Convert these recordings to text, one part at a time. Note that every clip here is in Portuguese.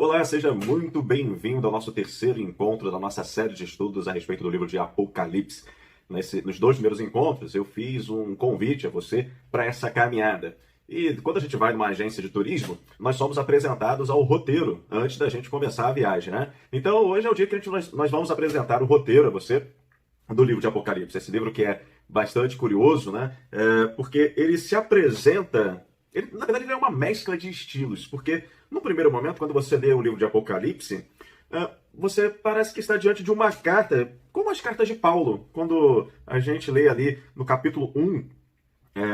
Olá, seja muito bem-vindo ao nosso terceiro encontro da nossa série de estudos a respeito do livro de Apocalipse. Nos dois primeiros encontros, eu fiz um convite a você para essa caminhada. E quando a gente vai numa agência de turismo, nós somos apresentados ao roteiro antes da gente começar a viagem, né? Então, hoje é o dia que nós vamos apresentar o roteiro a você do livro de Apocalipse. Esse livro que é bastante curioso, né? Porque ele se apresenta... na verdade, ele é uma mescla de estilos, porque no primeiro momento, quando você lê o livro de Apocalipse, você parece que está diante de uma carta, como as cartas de Paulo. Quando a gente lê ali no capítulo 1,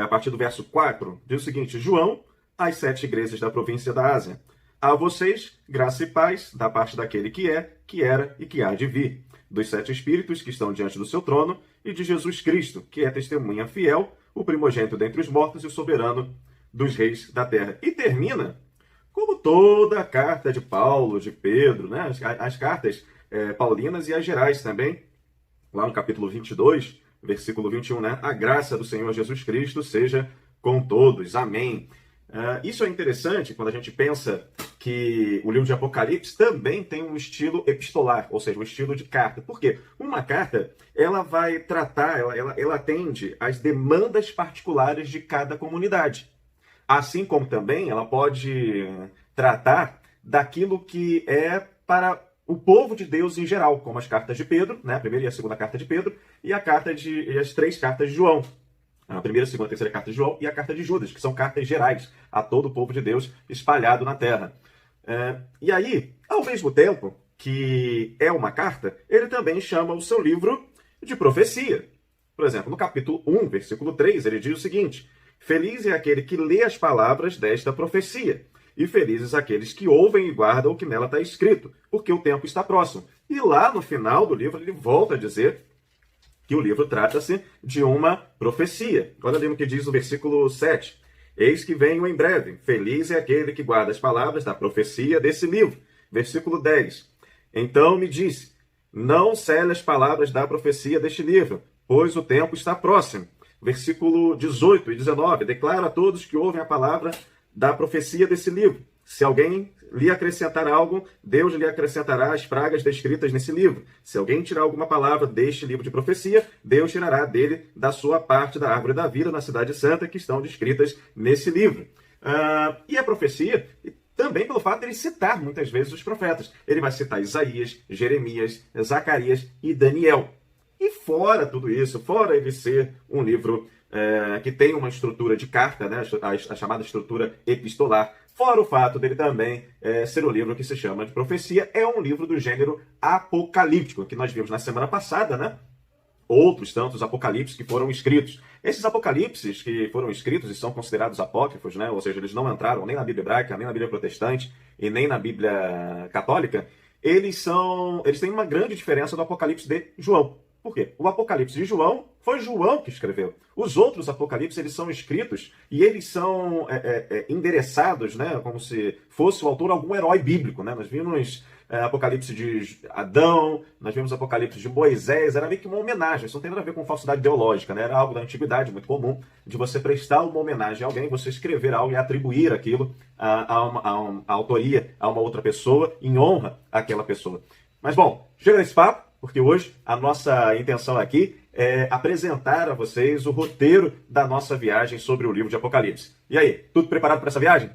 a partir do verso 4, diz o seguinte: João, às 7 igrejas da província da Ásia. A vocês, graça e paz, da parte daquele que é, que era e que há de vir, dos 7 espíritos que estão diante do seu trono, e de Jesus Cristo, que é testemunha fiel, o primogênito dentre os mortos e o soberano dos reis da terra. E termina, como toda a carta de Paulo, de Pedro, né? As cartas paulinas e as gerais também, lá no capítulo 22, versículo 21, né? A graça do Senhor Jesus Cristo seja com todos. Amém. Isso é interessante quando a gente pensa que o livro de Apocalipse também tem um estilo epistolar, ou seja, um estilo de carta. Por quê? Uma carta, ela vai tratar, ela atende às demandas particulares de cada comunidade. Assim como também ela pode tratar daquilo que é para o povo de Deus em geral, como as cartas de Pedro, né? A primeira e a segunda carta de Pedro, e as 3 cartas de João. A primeira, a segunda e a terceira carta de João e a carta de Judas, que são cartas gerais a todo o povo de Deus espalhado na terra. E aí, ao mesmo tempo que é uma carta, ele também chama o seu livro de profecia. Por exemplo, no capítulo 1, versículo 3, ele diz o seguinte: Feliz é aquele que lê as palavras desta profecia, e felizes aqueles que ouvem e guardam o que nela está escrito, porque o tempo está próximo. E lá no final do livro ele volta a dizer que o livro trata-se de uma profecia. Olha ali o que diz o versículo 7. Eis que venho em breve, feliz é aquele que guarda as palavras da profecia desse livro. Versículo 10. Então me disse, não cele as palavras da profecia deste livro, pois o tempo está próximo. Versículo 18 e 19, declara a todos que ouvem a palavra da profecia desse livro. Se alguém lhe acrescentar algo, Deus lhe acrescentará as pragas descritas nesse livro. Se alguém tirar alguma palavra deste livro de profecia, Deus tirará dele da sua parte da árvore da vida na cidade santa que estão descritas nesse livro. E a profecia, também pelo fato de ele citar muitas vezes os profetas. Ele vai citar Isaías, Jeremias, Zacarias e Daniel. E fora tudo isso, fora ele ser um livro que tem uma estrutura de carta, né, a chamada estrutura epistolar, fora o fato dele também ser um livro que se chama de profecia, é um livro do gênero apocalíptico, que nós vimos na semana passada, né? Outros tantos apocalipses que foram escritos. Esses apocalipses que foram escritos e são considerados apócrifos, né? Ou seja, eles não entraram nem na Bíblia hebraica, nem na Bíblia protestante e nem na Bíblia católica, eles têm uma grande diferença do Apocalipse de João. Por quê? O Apocalipse de João foi João que escreveu. Os outros Apocalipses, eles são escritos e eles são endereçados, né, como se fosse o autor algum herói bíblico, né? Nós vimos Apocalipse de Adão, nós vimos Apocalipse de Moisés, era meio que uma homenagem, isso não tem nada a ver com falsidade ideológica, né? Era algo da antiguidade muito comum, de você prestar uma homenagem a alguém, você escrever algo e atribuir aquilo a autoria a uma outra pessoa, em honra àquela pessoa. Mas bom, chega nesse papo, porque hoje a nossa intenção aqui é apresentar a vocês o roteiro da nossa viagem sobre o livro de Apocalipse. E aí, tudo preparado para essa viagem?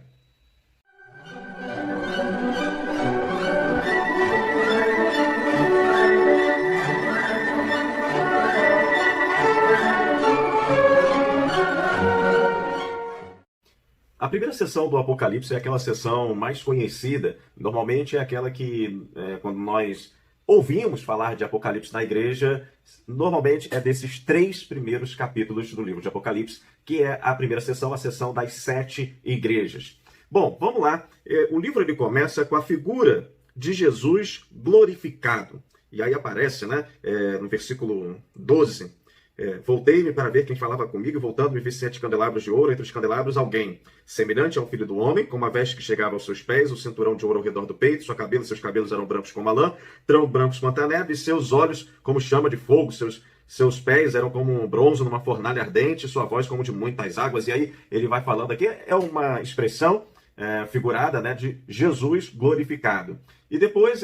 A primeira sessão do Apocalipse é aquela sessão mais conhecida. Normalmente é aquela que, quando nós ouvimos falar de Apocalipse na igreja, normalmente é desses 3 primeiros capítulos do livro de Apocalipse, que é a primeira sessão, a sessão das 7 igrejas. Bom, vamos lá. O livro ele começa com a figura de Jesus glorificado. E aí aparece, né, no versículo 12, voltei-me para ver quem falava comigo, voltando-me vi 7 candelabros de ouro, entre os candelabros alguém, semelhante ao filho do homem, com uma veste que chegava aos seus pés, o cinturão de ouro ao redor do peito, seus cabelos eram brancos como a lã, tão brancos quanto a neve, e seus olhos como chama de fogo, seus pés eram como um bronze numa fornalha ardente, sua voz como de muitas águas. E aí ele vai falando aqui, é uma expressão figurada, né, de Jesus glorificado. E depois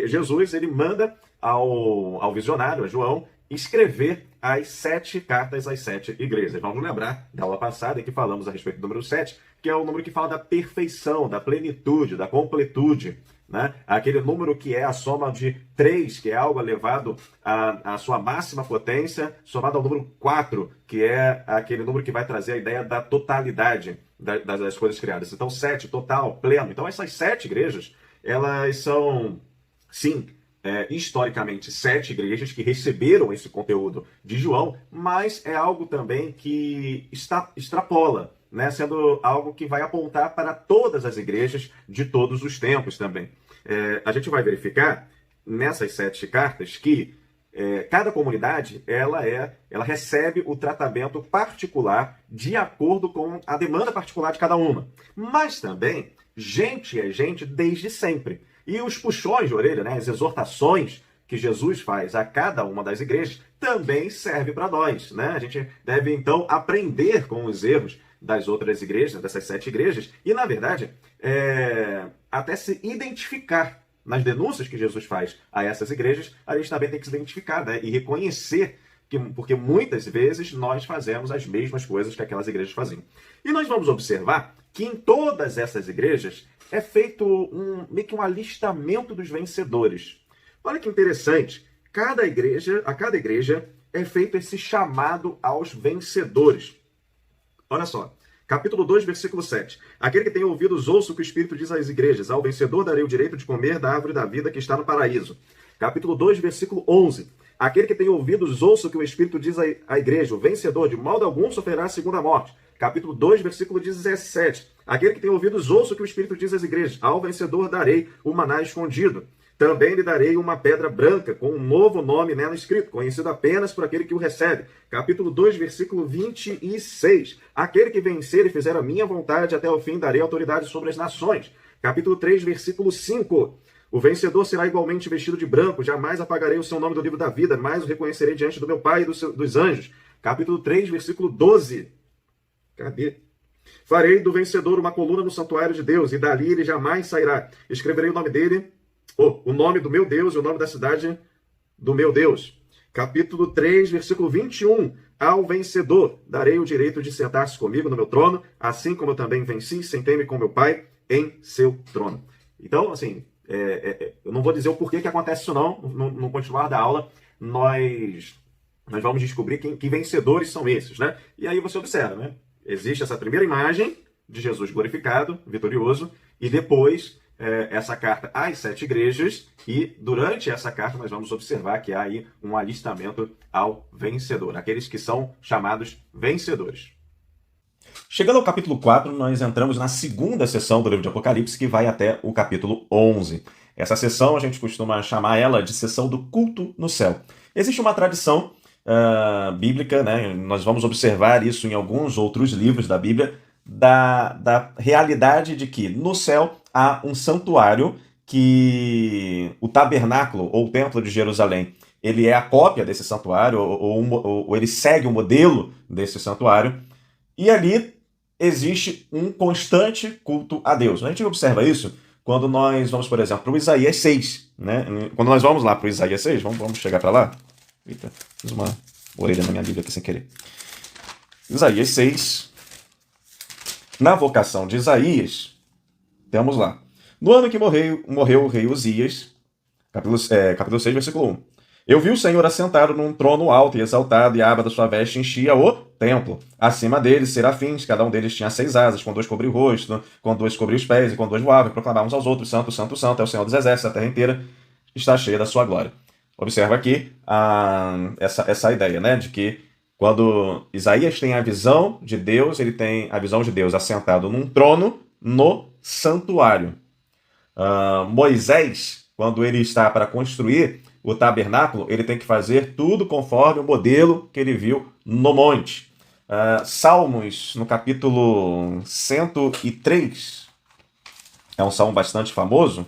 Jesus ele manda ao visionário, a João, escrever as 7 cartas às 7 igrejas. Vamos lembrar da aula passada que falamos a respeito do número 7, que é o número que fala da perfeição, da plenitude, da completude. Né? Aquele número que é a soma de 3, que é algo elevado à sua máxima potência, somado ao número 4, que é aquele número que vai trazer a ideia da totalidade das coisas criadas. Então, 7, total, pleno. Então, essas 7 igrejas, elas são, sim, historicamente 7 igrejas que receberam esse conteúdo de João, mas é algo também que extrapola, né, sendo algo que vai apontar para todas as igrejas de todos os tempos também. A gente vai verificar nessas 7 cartas que cada comunidade ela recebe o tratamento particular de acordo com a demanda particular de cada uma. Mas também, gente é gente desde sempre. E os puxões de orelha, né, as exortações que Jesus faz a cada uma das igrejas, também serve para nós. Né? A gente deve, então, aprender com os erros das outras igrejas, dessas 7 igrejas, e, na verdade, até se identificar nas denúncias que Jesus faz a essas igrejas, a gente também tem que se identificar, né? E reconhecer, porque muitas vezes nós fazemos as mesmas coisas que aquelas igrejas faziam. E nós vamos observar que em todas essas igrejas é feito meio que um alistamento dos vencedores. Olha que interessante, a cada igreja é feito esse chamado aos vencedores. Olha só, capítulo 2, versículo 7. Aquele que tem ouvidos, ouça o que o Espírito diz às igrejas. Ao vencedor darei o direito de comer da árvore da vida que está no paraíso. Capítulo 2, versículo 11. Aquele que tem ouvidos, ouça o que o Espírito diz à igreja. O vencedor, de modo algum, sofrerá a segunda morte. Capítulo 2, versículo 17. Aquele que tem ouvidos, ouça o que o Espírito diz às igrejas. Ao vencedor darei o maná escondido. Também lhe darei uma pedra branca com um novo nome nela escrito, conhecido apenas por aquele que o recebe. Capítulo 2, versículo 26. Aquele que vencer e fizer a minha vontade até o fim, darei autoridade sobre as nações. Capítulo 3, versículo 5. O vencedor será igualmente vestido de branco, jamais apagarei o seu nome do livro da vida, mas o reconhecerei diante do meu Pai e dos anjos. Capítulo 3, versículo 12. Cadê? Farei do vencedor uma coluna no santuário de Deus, e dali ele jamais sairá. Escreverei o nome dele, o nome do meu Deus e o nome da cidade do meu Deus. Capítulo 3, versículo 21. Ao vencedor darei o direito de sentar-se comigo no meu trono, assim como eu também venci, sentei-me com meu Pai em seu trono. Então, assim, eu não vou dizer o porquê que acontece isso não. No continuar da aula, nós vamos descobrir que vencedores são esses, né? E aí você observa, né? Existe essa primeira imagem de Jesus glorificado, vitorioso, e depois essa carta às 7 igrejas, e durante essa carta nós vamos observar que há aí um alistamento ao vencedor, aqueles que são chamados vencedores. Chegando ao capítulo 4, nós entramos na segunda sessão do livro de Apocalipse, que vai até o capítulo 11. Essa sessão a gente costuma chamar ela de sessão do culto no céu. Existe uma tradição bíblica, né? Nós vamos observar isso em alguns outros livros da Bíblia, da realidade de que no céu há um santuário, que o tabernáculo ou o templo de Jerusalém, ele é a cópia desse santuário, ou ele segue o modelo desse santuário, e ali existe um constante culto a Deus. A gente observa isso quando nós vamos, por exemplo, para o Isaías 6. Né? Quando nós vamos lá para o Isaías 6, vamos chegar para lá. Eita, fiz uma orelha na minha Bíblia aqui sem querer. Isaías 6. Na vocação de Isaías, temos lá. No ano que morreu o rei Uzias, capítulo 6, versículo 1. Eu vi o Senhor assentado num trono alto e exaltado, e a aba da sua veste enchia o templo. Acima deles, serafins, cada um deles tinha 6 asas, com 2 cobria o rosto, com 2 cobria os pés, e com 2 voavam, e proclamavam uns aos outros: Santo, Santo, Santo é o Senhor dos exércitos, a terra inteira está cheia da sua glória. Observa aqui essa ideia, né, de que quando Isaías tem a visão de Deus, ele tem a visão de Deus assentado num trono no santuário. Moisés, quando ele está para construir o tabernáculo, ele tem que fazer tudo conforme o modelo que ele viu no monte. Salmos, no capítulo 103, é um salmo bastante famoso.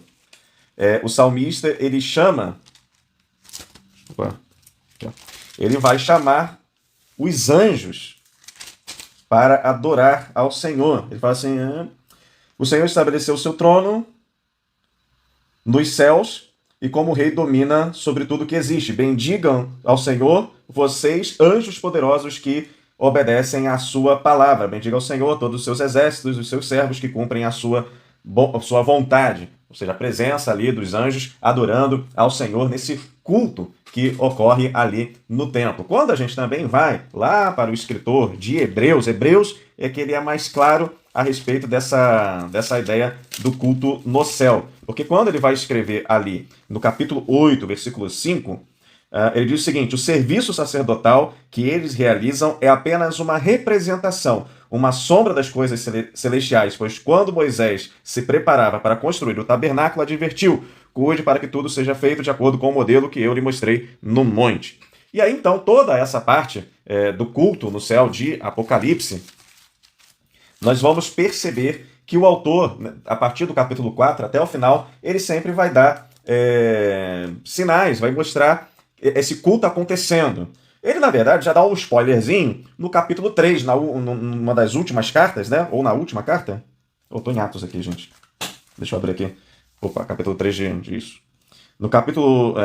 O salmista, ele chama... Ele vai chamar os anjos para adorar ao Senhor. Ele fala assim: O Senhor estabeleceu o seu trono nos céus e como rei domina sobre tudo que existe. Bendigam ao Senhor, vocês, anjos poderosos que obedecem à sua palavra. Bendiga ao Senhor todos os seus exércitos, os seus servos que cumprem a sua vontade. Ou seja, a presença ali dos anjos adorando ao Senhor nesse culto que ocorre ali no templo. Quando a gente também vai lá para o escritor de Hebreus, Hebreus é que ele é mais claro a respeito dessa ideia do culto no céu. Porque quando ele vai escrever ali no capítulo 8, versículo 5, ele diz o seguinte: o serviço sacerdotal que eles realizam é apenas uma representação, uma sombra das coisas celestiais, pois quando Moisés se preparava para construir o tabernáculo, advertiu: cuide para que tudo seja feito de acordo com o modelo que eu lhe mostrei no monte. E aí, então, toda essa parte do culto no céu de Apocalipse, nós vamos perceber que o autor, a partir do capítulo 4 até o final, ele sempre vai dar sinais, vai mostrar esse culto acontecendo. Ele, na verdade, já dá um spoilerzinho no capítulo 3, numa das últimas cartas, né? Ou na última carta. Eu tô em Atos aqui, gente. Deixa eu abrir aqui. Opa, capítulo 3 disso. No capítulo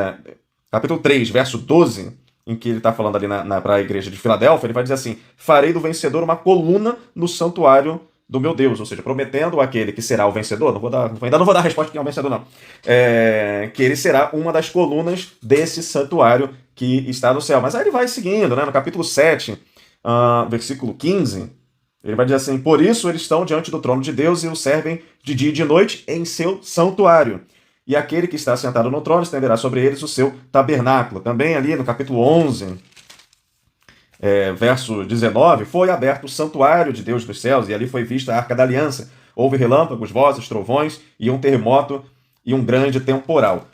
3, verso 12, em que ele está falando ali para a igreja de Filadélfia, ele vai dizer assim: farei do vencedor uma coluna no santuário do meu Deus, ou seja, prometendo àquele que será o vencedor, ainda não vou dar a resposta que é o vencedor, não, que ele será uma das colunas desse santuário que está no céu. Mas aí ele vai seguindo, né? No capítulo 7, versículo 15, ele vai dizer assim: por isso eles estão diante do trono de Deus e o servem de dia e de noite em seu santuário. E aquele que está sentado no trono estenderá sobre eles o seu tabernáculo. Também ali no capítulo 11, verso 19, foi aberto o santuário de Deus dos céus, e ali foi vista a Arca da Aliança. Houve relâmpagos, vozes, trovões, e um terremoto e um grande temporal.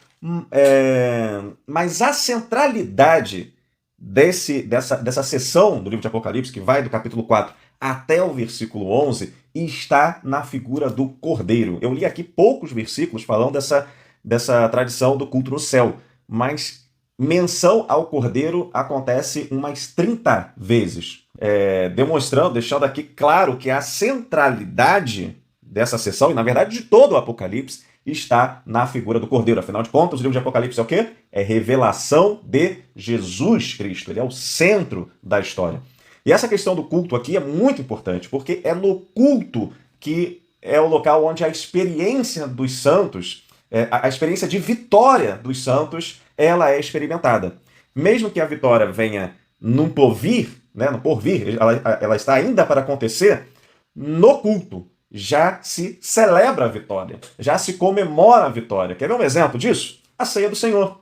Mas a centralidade dessa seção do livro de Apocalipse, que vai do capítulo 4 até o versículo 11, está na figura do Cordeiro. Eu li aqui poucos versículos falando dessa tradição do culto no céu, mas menção ao Cordeiro acontece umas 30 vezes, deixando aqui claro que a centralidade dessa sessão, e na verdade de todo o Apocalipse, está na figura do Cordeiro. Afinal de contas, o livro de Apocalipse é o quê? É revelação de Jesus Cristo. Ele é o centro da história. E essa questão do culto aqui é muito importante, porque é no culto que é o local onde a experiência dos santos, a experiência de vitória dos santos, ela é experimentada. Mesmo que a vitória venha no porvir, ela está ainda para acontecer, no culto já se celebra a vitória, já se comemora a vitória. Quer ver um exemplo disso? A ceia do Senhor.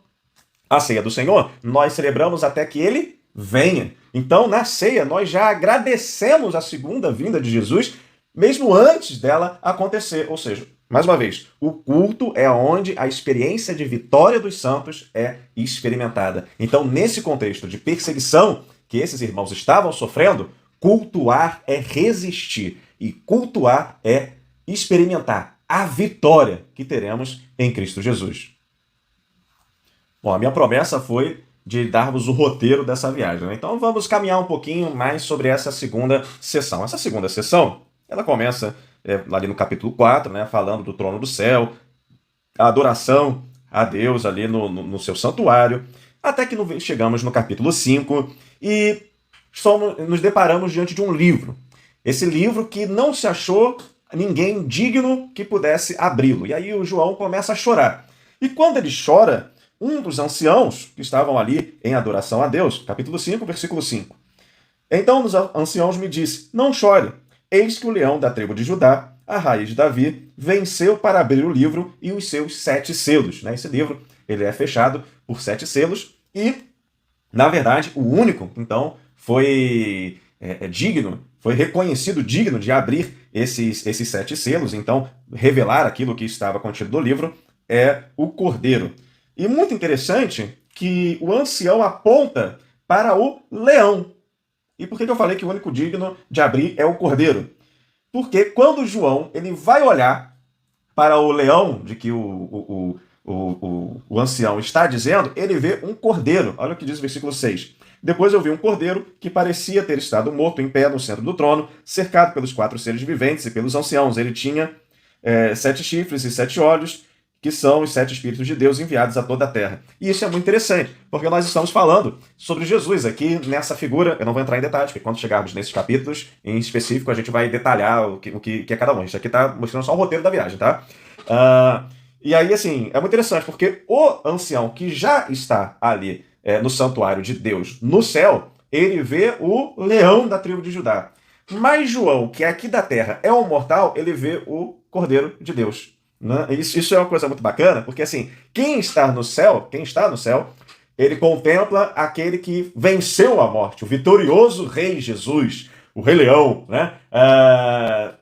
A ceia do Senhor, nós celebramos até que ele venha. Então, na ceia, nós já agradecemos a segunda vinda de Jesus, mesmo antes dela acontecer. Ou seja, mais uma vez, o culto é onde a experiência de vitória dos santos é experimentada. Então, nesse contexto de perseguição que esses irmãos estavam sofrendo, cultuar é resistir. E cultuar é experimentar a vitória que teremos em Cristo Jesus. Bom, a minha promessa foi de darmos o roteiro dessa viagem, né? Então vamos caminhar um pouquinho mais sobre essa segunda sessão. Essa segunda sessão, ela começa ali no capítulo 4, né, falando do trono do céu, a adoração a Deus ali no seu santuário, até que chegamos no capítulo 5 e nos deparamos diante de um livro. Esse livro que não se achou ninguém digno que pudesse abri-lo. E aí o João começa a chorar. E quando ele chora, um dos anciãos que estavam ali em adoração a Deus, capítulo 5, versículo 5. Então os anciãos me disse: não chore, eis que o leão da tribo de Judá, a raiz de Davi, venceu para abrir o livro e os seus 7 selos. Esse livro ele é fechado por 7 selos e, na verdade, o único, então, foi foi reconhecido digno de abrir esses 7 selos, então revelar aquilo que estava contido no livro, é o Cordeiro. E muito interessante que o ancião aponta para o leão. E por que eu falei que o único digno de abrir é o Cordeiro? Porque quando João ele vai olhar para o leão de que o ancião está dizendo, ele vê um cordeiro. Olha o que diz o versículo 6. Depois eu vi um cordeiro que parecia ter estado morto em pé no centro do trono, cercado pelos 4 seres viventes e pelos anciãos. Ele tinha 7 chifres e 7 olhos, que são os 7 Espíritos de Deus enviados a toda a terra. E isso é muito interessante, porque nós estamos falando sobre Jesus aqui nessa figura. Eu não vou entrar em detalhes, porque quando chegarmos nesses capítulos, em específico, a gente vai detalhar o que é cada um. Isso aqui está mostrando só o roteiro da viagem, tá? E aí, assim, é muito interessante, porque o ancião que já está ali no santuário de Deus, no céu, ele vê o leão da tribo de Judá. Mas João, que é aqui da terra, é um mortal, ele vê o Cordeiro de Deus. Né? Isso é uma coisa muito bacana, porque assim, quem está no céu, ele contempla aquele que venceu a morte, o vitorioso Rei Jesus, o Rei Leão, né?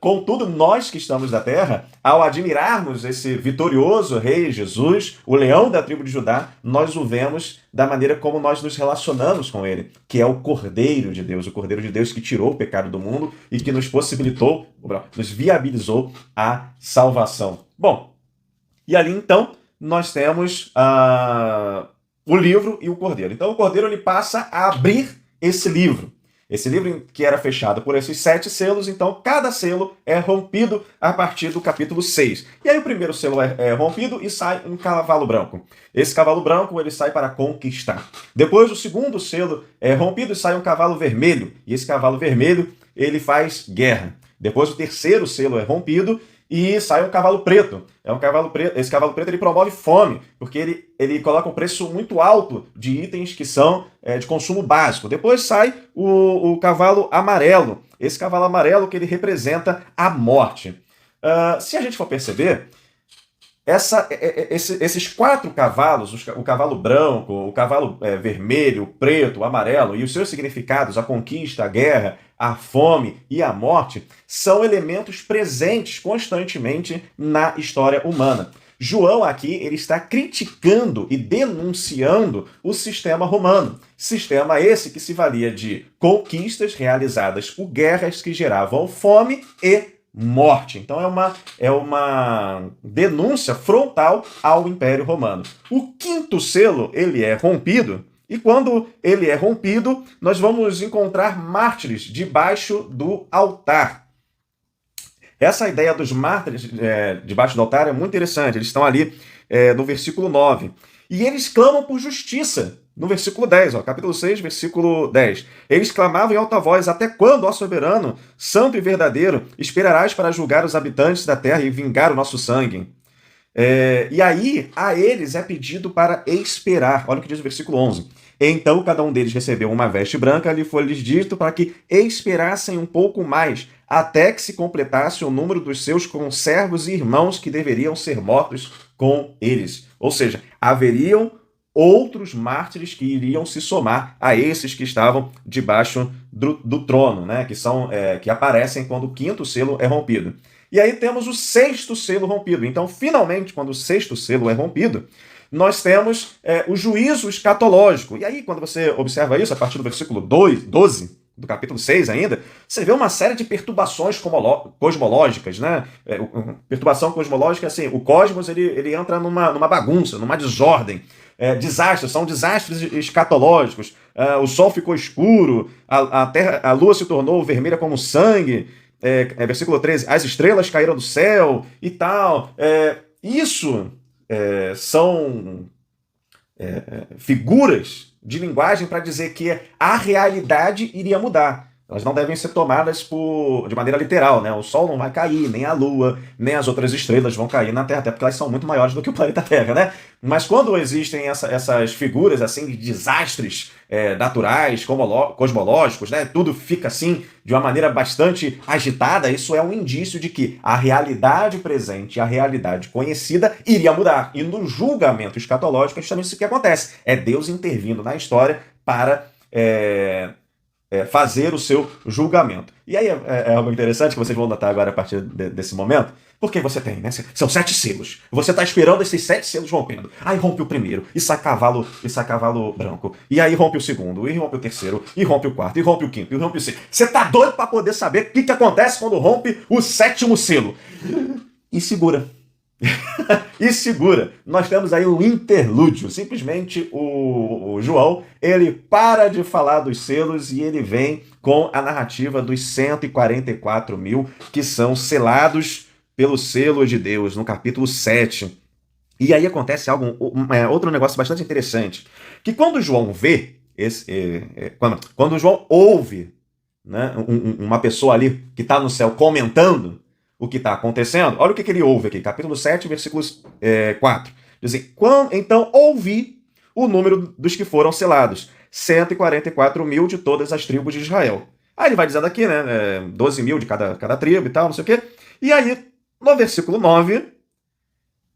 Contudo, nós que estamos na terra, ao admirarmos esse vitorioso Rei Jesus, o Leão da tribo de Judá, nós o vemos da maneira como nós nos relacionamos com ele, que é o Cordeiro de Deus, o Cordeiro de Deus que tirou o pecado do mundo e que nos possibilitou, nos viabilizou a salvação. Bom, e ali então nós temos o livro e o Cordeiro. Então o Cordeiro ele passa a abrir esse livro. Esse livro que era fechado por esses 7 selos, então cada selo é rompido a partir do capítulo 6. E aí o primeiro selo é rompido e sai um cavalo branco. Esse cavalo branco ele sai para conquistar. Depois o segundo selo é rompido e sai um cavalo vermelho. E esse cavalo vermelho ele faz guerra. Depois o terceiro selo é rompido e sai um cavalo preto. Esse cavalo preto ele promove fome, porque ele coloca um preço muito alto de itens que são de consumo básico. Depois sai o cavalo amarelo. Esse cavalo amarelo que ele representa a morte. Se a gente for perceber, esses 4 cavalos, o cavalo branco, o cavalo vermelho, o preto, o amarelo, e os seus significados, a conquista, a guerra, a fome e a morte, são elementos presentes constantemente na história humana. João aqui ele está criticando e denunciando o sistema romano. Sistema esse que se valia de conquistas realizadas por guerras que geravam fome e morte. Então é uma denúncia frontal ao Império Romano. O quinto selo ele é rompido. E quando ele é rompido, nós vamos encontrar mártires debaixo do altar. Essa ideia dos mártires debaixo do altar é muito interessante. Eles estão ali no versículo 9. E eles clamam por justiça. No versículo 10, capítulo 6, versículo 10. Eles clamavam em alta voz: até quando, ó soberano, santo e verdadeiro, esperarás para julgar os habitantes da terra e vingar o nosso sangue? E aí, a eles é pedido para esperar. Olha o que diz o versículo 11. Então, cada um deles recebeu uma veste branca, e foi-lhes dito para que esperassem um pouco mais, até que se completasse o número dos seus conservos e irmãos que deveriam ser mortos com eles. Ou seja, haveriam outros mártires que iriam se somar a esses que estavam debaixo do trono, né? Que aparecem quando o quinto selo é rompido. E aí temos o sexto selo rompido. Então, finalmente, quando o sexto selo é rompido, nós temos o juízo escatológico. E aí, quando você observa isso, a partir do versículo 12, do capítulo 6 ainda, você vê uma série de perturbações cosmológicas, né? Perturbação cosmológica, assim, o cosmos ele entra numa bagunça, numa desordem. Desastres, são desastres escatológicos. O sol ficou escuro, a lua se tornou vermelha como sangue. Versículo 13, as estrelas caíram do céu e tal. Isso são figuras de linguagem para dizer que a realidade iria mudar. Elas não devem ser tomadas de maneira literal, né? O Sol não vai cair, nem a Lua, nem as outras estrelas vão cair na Terra, até porque elas são muito maiores do que o planeta Terra, né? Mas quando existem essas figuras assim de desastres naturais, cosmológicos, né? Tudo fica assim de uma maneira bastante agitada, isso é um indício de que a realidade presente, a realidade conhecida, iria mudar. E no julgamento escatológico é justamente isso que acontece. É Deus intervindo na história para fazer o seu julgamento. E aí é algo interessante que vocês vão notar agora a partir desse momento, porque você tem, né? São 7 selos. Você está esperando esses 7 selos rompendo. Aí rompe o primeiro, e sai cavalo branco. E aí rompe o segundo, e rompe o terceiro, e rompe o quarto, e rompe o quinto, e rompe o sexto. Você tá doido para poder saber o que acontece quando rompe o 7º selo. E segura. E segura. Nós temos aí um interlúdio. Simplesmente o João, ele para de falar dos selos e ele vem com a narrativa dos 144 mil que são selados pelo selo de Deus, no capítulo 7. E aí acontece outro negócio bastante interessante, que quando João vê, quando João ouve, né, uma pessoa ali que está no céu comentando o que está acontecendo, olha o que ele ouve aqui, capítulo 7, versículos 4. Diz assim, então ouvi o número dos que foram selados, 144 mil de todas as tribos de Israel. Aí ele vai dizendo aqui, né, 12 mil de cada tribo e tal, não sei o quê. E aí, no versículo 9,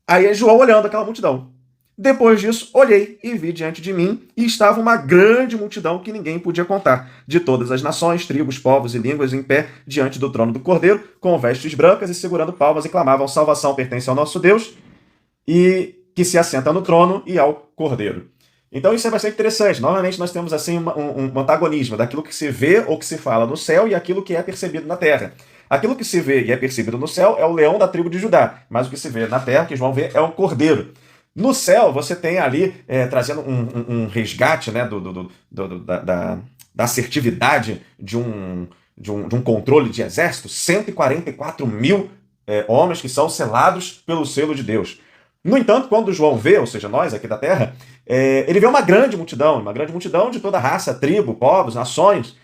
aí é João olhando aquela multidão. Depois disso, olhei e vi diante de mim, e estava uma grande multidão que ninguém podia contar, de todas as nações, tribos, povos e línguas, em pé diante do trono do Cordeiro, com vestes brancas e segurando palmas, e clamavam: salvação pertence ao nosso Deus, e que se assenta no trono e ao Cordeiro. Então isso é bastante interessante. Novamente nós temos assim um antagonismo daquilo que se vê ou que se fala no céu e aquilo que é percebido na terra. Aquilo que se vê e é percebido no céu é o leão da tribo de Judá, mas o que se vê na terra, que João vê, é o cordeiro. No céu, você tem ali, trazendo um resgate, né, da assertividade de um controle de exército, 144 mil homens que são selados pelo selo de Deus. No entanto, quando João vê, ou seja, nós aqui da terra, ele vê uma grande multidão de toda raça, tribo, povos, nações.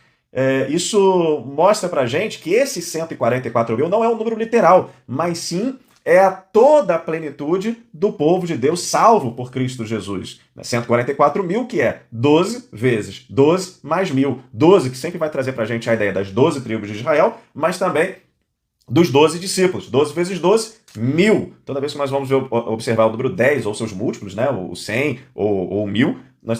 Isso mostra pra gente que esses 144 mil não é um número literal, mas sim é toda a plenitude do povo de Deus salvo por Cristo Jesus. 144 mil, que é 12 vezes 12 mais 1.000. 12, que sempre vai trazer pra gente a ideia das 12 tribos de Israel, mas também dos 12 discípulos. 12 vezes 12, 1.000. Toda vez que nós vamos observar o número 10 ou seus múltiplos, né, o 100 ou 1.000, nós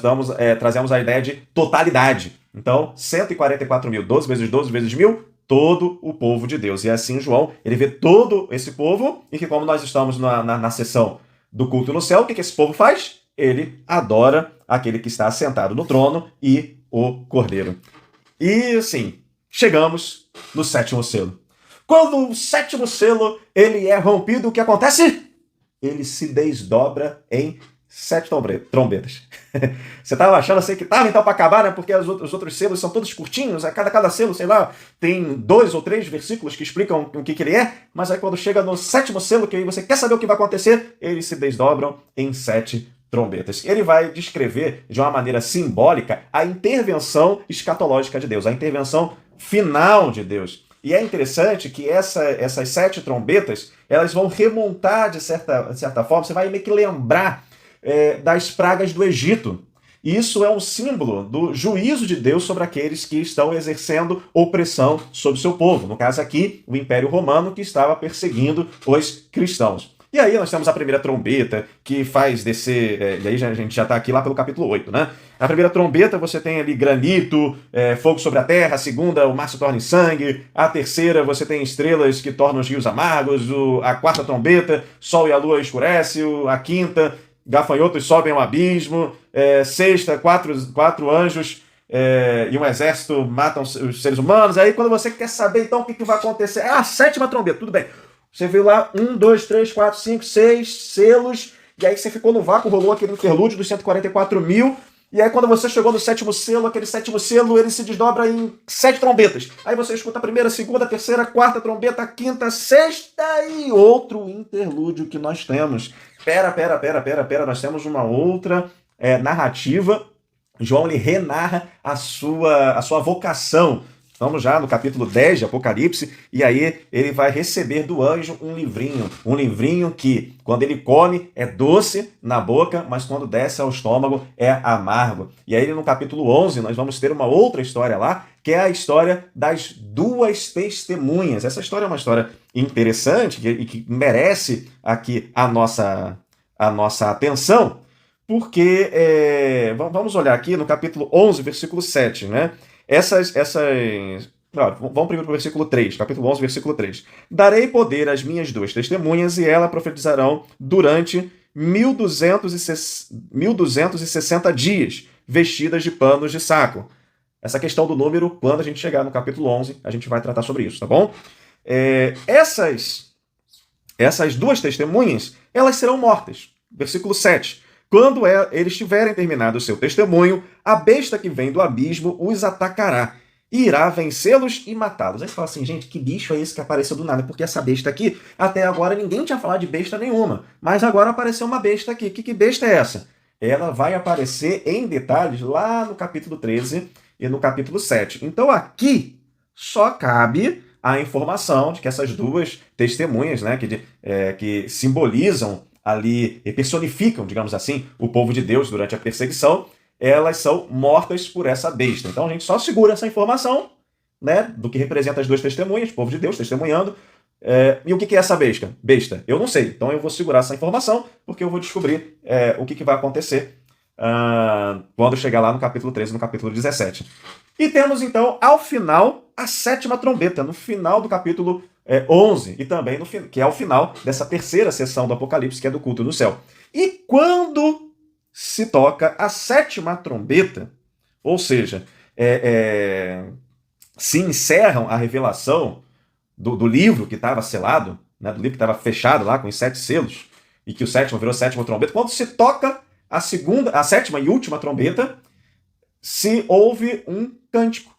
trazemos a ideia de totalidade. Então, 144 mil, 12 vezes 12 vezes 1.000, todo o povo de Deus. E assim João, ele vê todo esse povo, e que como nós estamos na sessão do culto no céu, o que esse povo faz? Ele adora aquele que está sentado no trono e o Cordeiro. E assim, chegamos no sétimo selo. Quando o sétimo selo ele é rompido, o que acontece? Ele se desdobra em 7 trombetas. Você estava achando assim que estava então para acabar, né? Porque os outros selos são todos curtinhos, cada selo, sei lá, tem 2 ou 3 versículos que explicam o que ele é, mas aí quando chega no sétimo selo, que você quer saber o que vai acontecer, eles se desdobram em 7 trombetas. Ele vai descrever de uma maneira simbólica a intervenção escatológica de Deus, a intervenção final de Deus. E é interessante que essas 7 trombetas, elas vão remontar de certa forma, você vai meio que lembrar das pragas do Egito. E isso é um símbolo do juízo de Deus sobre aqueles que estão exercendo opressão sobre o seu povo. No caso aqui, o Império Romano, que estava perseguindo os cristãos. E aí nós temos a primeira trombeta, que faz descer... e aí a gente já está aqui lá pelo capítulo 8, né? A primeira trombeta, você tem ali granito, fogo sobre a terra. A segunda, o mar se torna em sangue. A terceira, você tem estrelas que tornam os rios amargos. A quarta trombeta, sol e a lua escurecem. A quinta, gafanhotos sobem ao abismo. Sexta, quatro anjos e um exército matam os seres humanos. Aí quando você quer saber então o que vai acontecer, a sétima trombeta, tudo bem. Você viu lá 1, 2, 3, 4, 5, 6 selos, e aí você ficou no vácuo, rolou aquele interlúdio dos 144 mil, e aí quando você chegou no sétimo selo, aquele sétimo selo ele se desdobra em 7 trombetas. Aí você escuta a primeira, a segunda, a terceira, a quarta trombeta, a quinta, a sexta e outro interlúdio que nós temos. Pera, nós temos uma outra narrativa. João ele renarra a sua vocação. Estamos já no capítulo 10 de Apocalipse, e aí ele vai receber do anjo um livrinho que, quando ele come, é doce na boca, mas quando desce ao estômago é amargo. E aí no capítulo 11 nós vamos ter uma outra história lá, que é a história das 2 testemunhas. Essa história é uma história interessante e que merece aqui a nossa atenção, porque vamos olhar aqui no capítulo 11, versículo 7, né? Vamos primeiro para o versículo 3, capítulo 11, versículo 3. Darei poder às minhas 2 testemunhas e elas profetizarão durante 1260 dias, vestidas de panos de saco. Essa questão do número, quando a gente chegar no capítulo 11, a gente vai tratar sobre isso, tá bom? Essas 2 testemunhas, elas serão mortas. Versículo 7. Quando eles tiverem terminado o seu testemunho, a besta que vem do abismo os atacará. irá vencê-los e matá-los. Aí você fala assim, gente, que bicho é esse que apareceu do nada? Porque essa besta aqui, até agora ninguém tinha falado de besta nenhuma, mas agora apareceu uma besta aqui. Que besta é essa? Ela vai aparecer em detalhes lá no capítulo 13 e no capítulo 7. Então aqui só cabe a informação de que essas duas testemunhas, né, que simbolizam ali e personificam, digamos assim, o povo de Deus durante a perseguição, elas são mortas por essa besta. Então a gente só segura essa informação, né, do que representa as duas testemunhas, o povo de Deus testemunhando. E o que é essa besta? Eu não sei. Então eu vou segurar essa informação, porque eu vou descobrir o que vai acontecer quando chegar lá no capítulo 13 e no capítulo 17. E temos então, ao final, a 7ª trombeta, no final do capítulo 11, e também que é o final dessa terceira sessão do Apocalipse, que é do culto no céu. E quando se toca a 7ª trombeta, ou seja, se encerram a revelação do livro que estava selado, né, do livro que estava fechado lá com os 7 selos, e que o 7º virou a 7ª trombeta, quando se toca a 7ª e última trombeta, se ouve um cântico.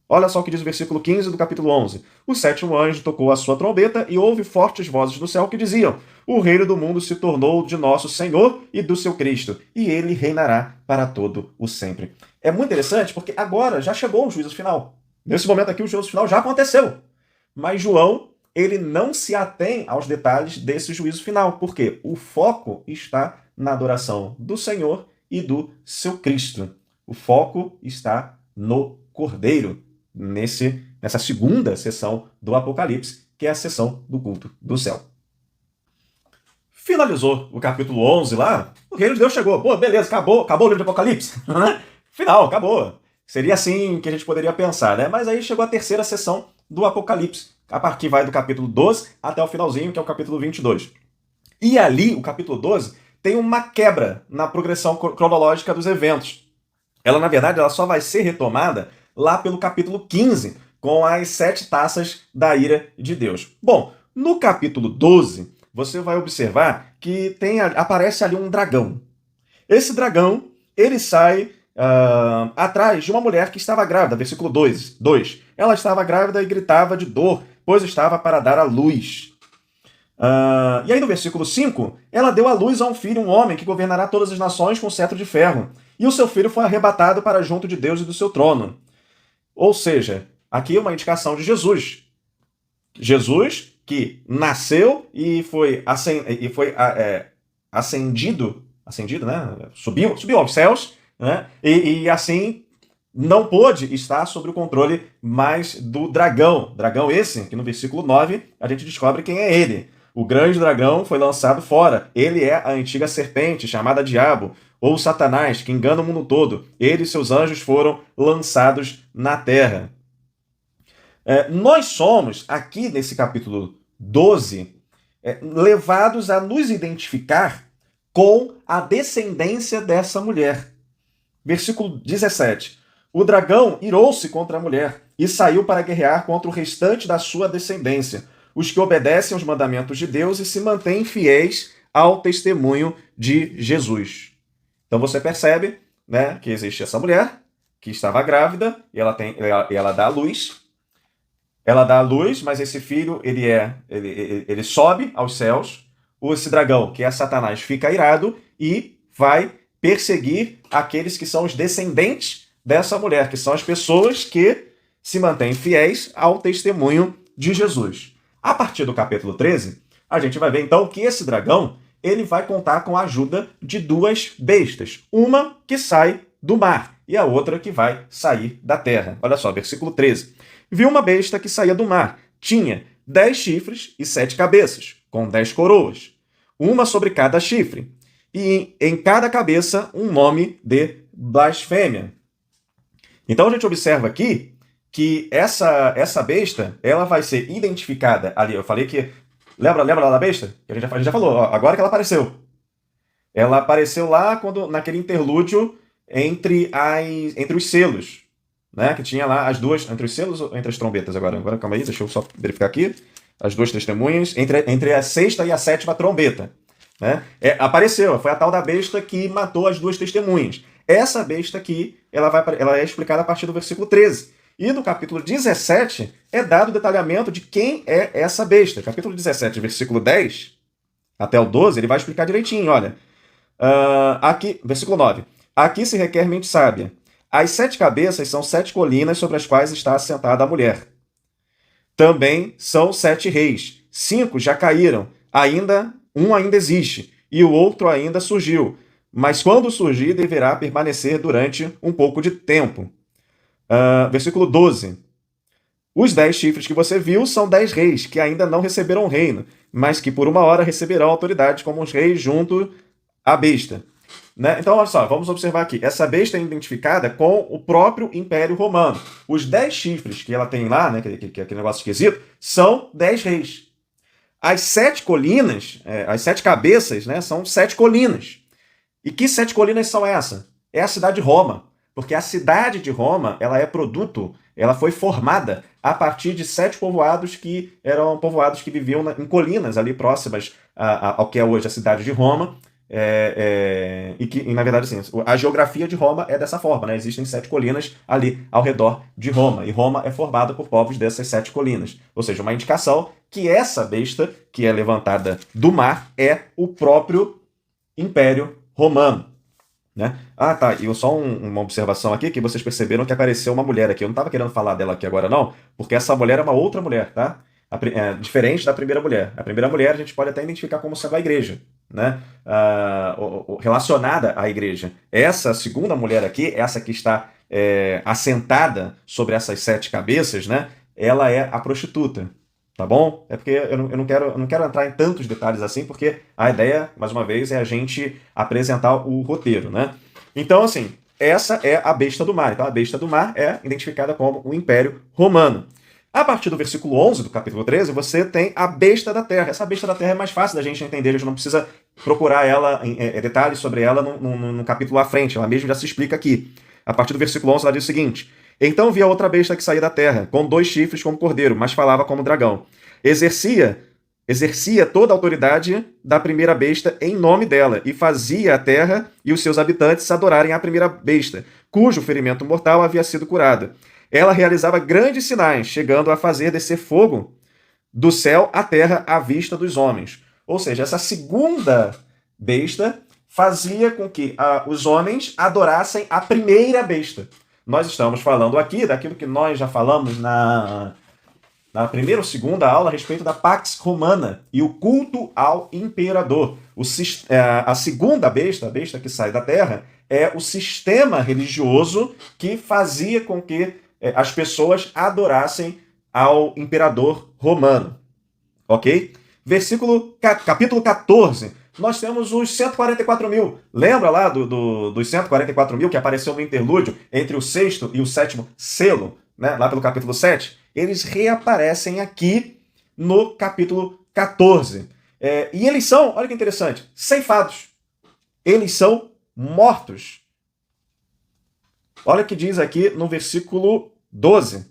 Olha só o que diz o versículo 15 do capítulo 11. O 7º anjo tocou a sua trombeta e houve fortes vozes do céu que diziam: o reino do mundo se tornou de nosso Senhor e do seu Cristo, e ele reinará para todo o sempre. É muito interessante porque agora já chegou o juízo final. Nesse momento aqui o juízo final já aconteceu. Mas João, ele não se atém aos detalhes desse juízo final, porque o foco está na adoração do Senhor e do seu Cristo. O foco está no Cordeiro, nessa segunda sessão do Apocalipse, que é a sessão do culto do céu. Finalizou o capítulo 11 lá, o reino de Deus chegou. Pô, beleza, acabou o livro de Apocalipse. Final, acabou. Seria assim que a gente poderia pensar, né? Mas aí chegou a terceira sessão do Apocalipse, a partir que vai do capítulo 12 até o finalzinho, que é o capítulo 22. E ali, o capítulo 12, tem uma quebra na progressão cronológica dos eventos. Ela, na verdade, ela só vai ser retomada lá pelo capítulo 15, com as 7 taças da ira de Deus. Bom, no capítulo 12, você vai observar que aparece ali um dragão. Esse dragão, ele sai atrás de uma mulher que estava grávida, versículo 2. Ela estava grávida e gritava de dor, pois estava para dar à luz. E aí no versículo 5, ela deu à luz a um filho, um homem, que governará todas as nações com cetro de ferro. E o seu filho foi arrebatado para junto de Deus e do seu trono. Ou seja, aqui é uma indicação de Jesus. Jesus que nasceu e foi ascendido, né? Subiu aos céus, né? E assim não pôde estar sob o controle mais do dragão. Dragão esse, que no versículo 9 a gente descobre quem é ele. O grande dragão foi lançado fora. Ele é a antiga serpente, chamada Diabo, ou Satanás, que engana o mundo todo. Ele e seus anjos foram lançados na terra. Nós somos, aqui nesse capítulo 12, levados a nos identificar com a descendência dessa mulher. Versículo 17. O dragão irou-se contra a mulher e saiu para guerrear contra o restante da sua descendência, os que obedecem aos mandamentos de Deus e se mantêm fiéis ao testemunho de Jesus. Então você percebe, né, que existe essa mulher que estava grávida e ela dá à luz. Ela dá à luz, mas esse filho ele sobe aos céus. Esse dragão, que é Satanás, fica irado e vai perseguir aqueles que são os descendentes dessa mulher, que são as pessoas que se mantêm fiéis ao testemunho de Jesus. A partir do capítulo 13, a gente vai ver então que esse dragão ele vai contar com a ajuda de 2 bestas. Uma que sai do mar e a outra que vai sair da terra. Olha só, versículo 13. Viu uma besta que saía do mar. Tinha 10 chifres e 7 cabeças, com 10 coroas, uma sobre cada chifre, e em cada cabeça um nome de blasfêmia. Então a gente observa aqui que essa besta ela vai ser identificada ali. Eu falei que... Lembra lá da besta? Que a gente já falou, agora que ela apareceu. Ela apareceu lá naquele interlúdio entre os selos, né? Que tinha lá as duas, entre os selos ou entre as trombetas agora? Agora, calma aí, deixa eu só verificar aqui. As 2 testemunhas, entre a 6ª e a 7ª trombeta. Né? Apareceu, foi a tal da besta que matou as 2 testemunhas. Essa besta aqui, ela é explicada a partir do versículo 13. E no capítulo 17 é dado o detalhamento de quem é essa besta. Capítulo 17, versículo 10 até o 12, ele vai explicar direitinho, olha. Aqui, versículo 9. Aqui se requer mente sábia. As 7 cabeças são 7 colinas sobre as quais está assentada a mulher. Também são 7 reis. 5 já caíram. Um ainda existe. E o outro ainda surgiu. Mas quando surgir, deverá permanecer durante um pouco de tempo. Versículo 12. Os 10 chifres que você viu são 10 reis, que ainda não receberam o reino, mas que por uma hora receberão autoridade como os reis junto à besta. Né? Então, olha só, vamos observar aqui. Essa besta é identificada com o próprio Império Romano. Os 10 chifres que ela tem lá, né, que é aquele negócio esquisito, são 10 reis. As 7 colinas, as 7 cabeças, né, são 7 colinas. E que 7 colinas são essas? É a cidade de Roma. Porque a cidade de Roma, ela foi formada a partir de 7 povoados que eram povoados que viviam em colinas ali próximas ao que é hoje a cidade de Roma. E na verdade, assim, a geografia de Roma é dessa forma, né? Existem 7 colinas ali ao redor de Roma. E Roma é formada por povos dessas 7 colinas. Ou seja, uma indicação que essa besta, que é levantada do mar, é o próprio Império Romano. Né? Tá. E só uma observação aqui, que vocês perceberam que apareceu uma mulher aqui. Eu não estava querendo falar dela aqui agora, não, porque essa mulher é uma outra mulher, tá? Diferente da primeira mulher. A primeira mulher a gente pode até identificar como sendo a igreja, né? Relacionada à igreja. Essa segunda mulher aqui, essa que está assentada sobre essas 7 cabeças, né? Ela é a prostituta. Tá bom? É porque eu não quero entrar em tantos detalhes assim, porque a ideia, mais uma vez, é a gente apresentar o roteiro, né? Então, assim, essa é a besta do mar. Então, a besta do mar é identificada como o Império Romano. A partir do versículo 11 do capítulo 13, você tem a besta da terra. Essa besta da terra é mais fácil da gente entender, a gente não precisa procurar detalhes sobre ela no capítulo à frente, ela mesmo já se explica aqui. A partir do versículo 11, ela diz o seguinte: então via outra besta que saía da terra, com 2 chifres como cordeiro, mas falava como dragão. Exercia toda a autoridade da primeira besta em nome dela, e fazia a terra e os seus habitantes adorarem a primeira besta, cujo ferimento mortal havia sido curado. Ela realizava grandes sinais, chegando a fazer descer fogo do céu à terra à vista dos homens. Ou seja, essa segunda besta fazia com que os homens adorassem a primeira besta. Nós estamos falando aqui daquilo que nós já falamos na primeira ou segunda aula a respeito da Pax Romana e o culto ao imperador. A segunda besta, a besta que sai da terra, é o sistema religioso que fazia com que as pessoas adorassem ao imperador romano. Ok? Capítulo 14. Nós temos os 144 mil. Lembra lá dos 144 mil que apareceu no interlúdio entre o 6º e o 7º selo, né? Lá pelo capítulo 7? Eles reaparecem aqui no capítulo 14. E eles são, olha que interessante, ceifados. Eles são mortos. Olha o que diz aqui no versículo 12.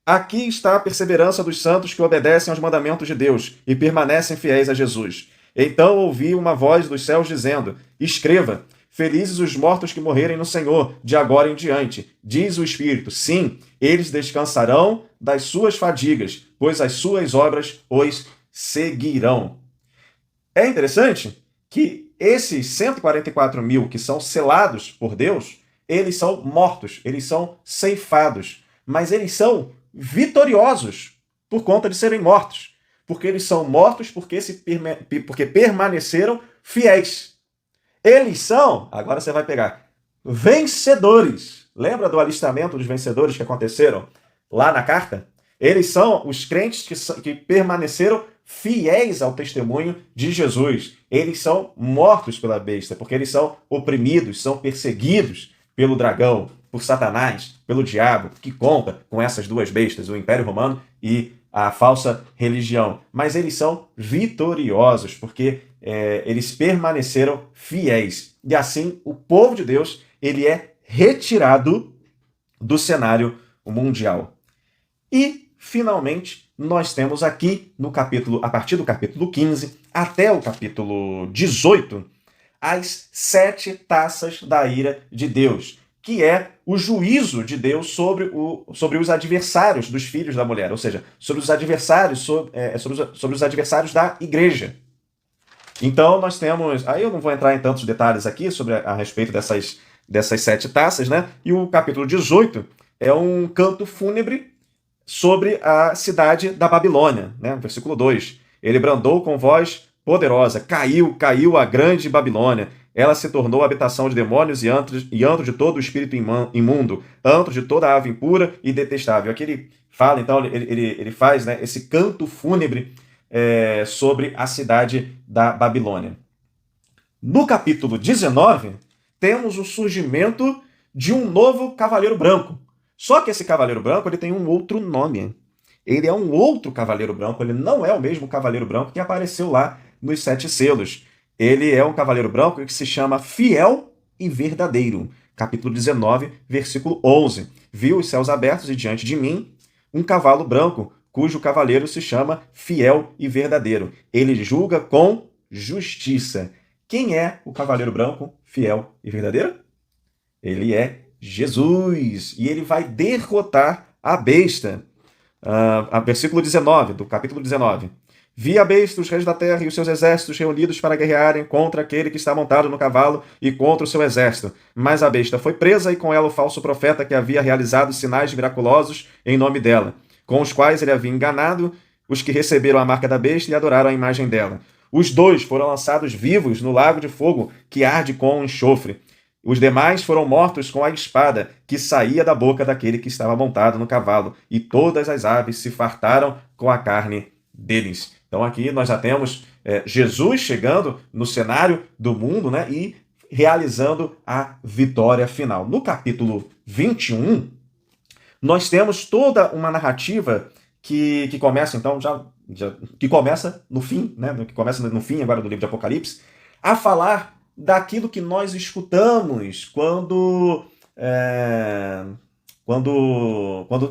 Aqui está a perseverança dos santos que obedecem aos mandamentos de Deus e permanecem fiéis a Jesus. Então ouvi uma voz dos céus dizendo: escreva, felizes os mortos que morrerem no Senhor, de agora em diante. Diz o Espírito: sim, eles descansarão das suas fadigas, pois as suas obras os seguirão. É interessante que esses 144 mil que são selados por Deus, eles são mortos, eles são ceifados, mas eles são vitoriosos por conta de serem mortos. Porque eles são mortos porque permaneceram fiéis. Eles são, agora você vai pegar, vencedores. Lembra do alistamento dos vencedores que aconteceram lá na carta? Eles são os crentes que permaneceram fiéis ao testemunho de Jesus. Eles são mortos pela besta, porque eles são oprimidos, são perseguidos pelo dragão, por Satanás, pelo diabo, que conta com essas 2 bestas, o Império Romano e a falsa religião. Mas eles são vitoriosos, porque eles permaneceram fiéis. E assim, o povo de Deus, ele é retirado do cenário mundial. E, finalmente, nós temos aqui, a partir do capítulo 15 até o capítulo 18, as 7 taças da ira de Deus, que é o juízo de Deus sobre os adversários dos filhos da mulher, ou seja, sobre os adversários, sobre os adversários da igreja. Então nós temos, aí eu não vou entrar em tantos detalhes aqui sobre a respeito dessas 7 taças, né? E o capítulo 18 é um canto fúnebre sobre a cidade da Babilônia, né? Versículo 2. Ele brandou com voz poderosa, caiu a grande Babilônia. Ela se tornou habitação de demônios e antro de todo o espírito imundo, antro de toda ave impura e detestável. Aqui ele fala, então, ele faz, né, esse canto fúnebre sobre a cidade da Babilônia. No capítulo 19, temos o surgimento de um novo cavaleiro branco. Só que esse cavaleiro branco ele tem um outro nome. Ele é um outro cavaleiro branco, ele não é o mesmo cavaleiro branco que apareceu lá nos 7 selos. Ele é um cavaleiro branco que se chama Fiel e Verdadeiro. Capítulo 19, versículo 11. Vi os céus abertos e diante de mim um cavalo branco, cujo cavaleiro se chama Fiel e Verdadeiro. Ele julga com justiça. Quem é o cavaleiro branco, fiel e verdadeiro? Ele é Jesus. E ele vai derrotar a besta. Versículo 19, do capítulo 19. Vi a besta, os reis da terra e os seus exércitos reunidos para guerrearem contra aquele que está montado no cavalo e contra o seu exército. Mas a besta foi presa e com ela o falso profeta que havia realizado sinais miraculosos em nome dela, com os quais ele havia enganado os que receberam a marca da besta e adoraram a imagem dela. Os 2 foram lançados vivos no lago de fogo que arde com enxofre. Os demais foram mortos com a espada que saía da boca daquele que estava montado no cavalo, e todas as aves se fartaram com a carne deles. Então aqui nós já temos Jesus chegando no cenário do mundo, né, e realizando a vitória final. No capítulo 21, nós temos toda uma narrativa que começa, então, que começa no fim, né, que começa no fim agora do livro de Apocalipse, a falar daquilo que nós escutamos quando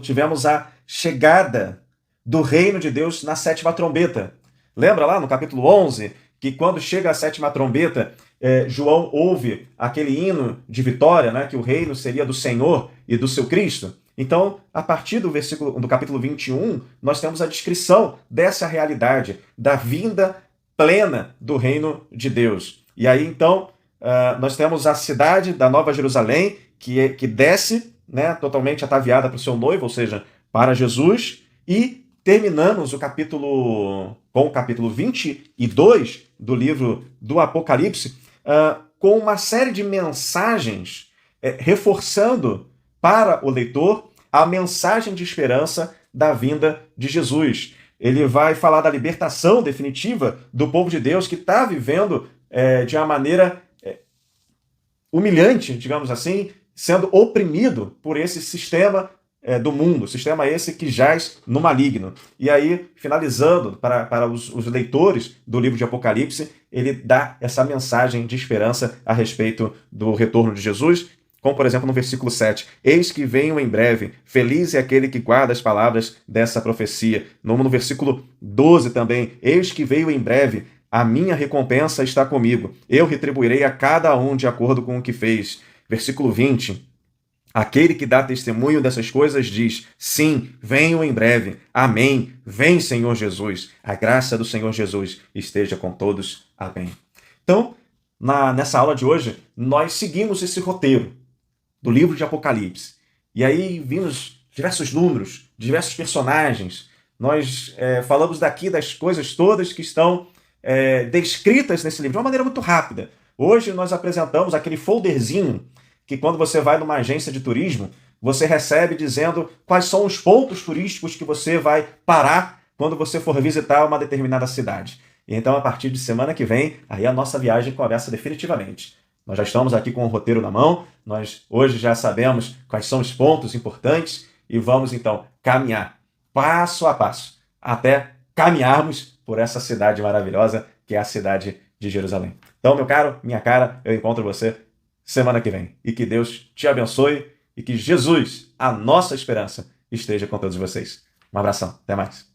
tivemos a chegada do reino de Deus na 7ª trombeta. Lembra lá no capítulo 11, que quando chega a 7ª trombeta, João ouve aquele hino de vitória, né, que o reino seria do Senhor e do seu Cristo? Então, a partir do capítulo 21, nós temos a descrição dessa realidade, da vinda plena do reino de Deus. E aí, então, nós temos a cidade da Nova Jerusalém, que desce, né, totalmente ataviada para o seu noivo, ou seja, para Jesus, e terminamos com o capítulo 22 do livro do Apocalipse, com uma série de mensagens reforçando para o leitor a mensagem de esperança da vinda de Jesus. Ele vai falar da libertação definitiva do povo de Deus que está vivendo de uma maneira humilhante, digamos assim, sendo oprimido por esse sistema do mundo, sistema esse que jaz no maligno. E aí, finalizando, para os leitores do livro de Apocalipse, ele dá essa mensagem de esperança a respeito do retorno de Jesus, como, por exemplo, no versículo 7, eis que venho em breve, feliz é aquele que guarda as palavras dessa profecia. No versículo 12 também, eis que veio em breve, a minha recompensa está comigo, eu retribuirei a cada um de acordo com o que fez. Versículo 20, aquele que dá testemunho dessas coisas diz, sim, venho em breve, amém, vem Senhor Jesus, a graça do Senhor Jesus esteja com todos, amém. Então, nessa aula de hoje, nós seguimos esse roteiro do livro de Apocalipse. E aí vimos diversos números, diversos personagens. Nós falamos daqui das coisas todas que estão descritas nesse livro de uma maneira muito rápida. Hoje nós apresentamos aquele folderzinho que quando você vai numa agência de turismo, você recebe dizendo quais são os pontos turísticos que você vai parar quando você for visitar uma determinada cidade. E então, a partir de semana que vem, aí a nossa viagem começa definitivamente. Nós já estamos aqui com o roteiro na mão, nós hoje já sabemos quais são os pontos importantes e vamos então caminhar passo a passo até caminharmos por essa cidade maravilhosa que é a cidade de Jerusalém. Então, meu caro, minha cara, eu encontro você semana que vem. E que Deus te abençoe e que Jesus, a nossa esperança, esteja com todos vocês. Um abração, até mais.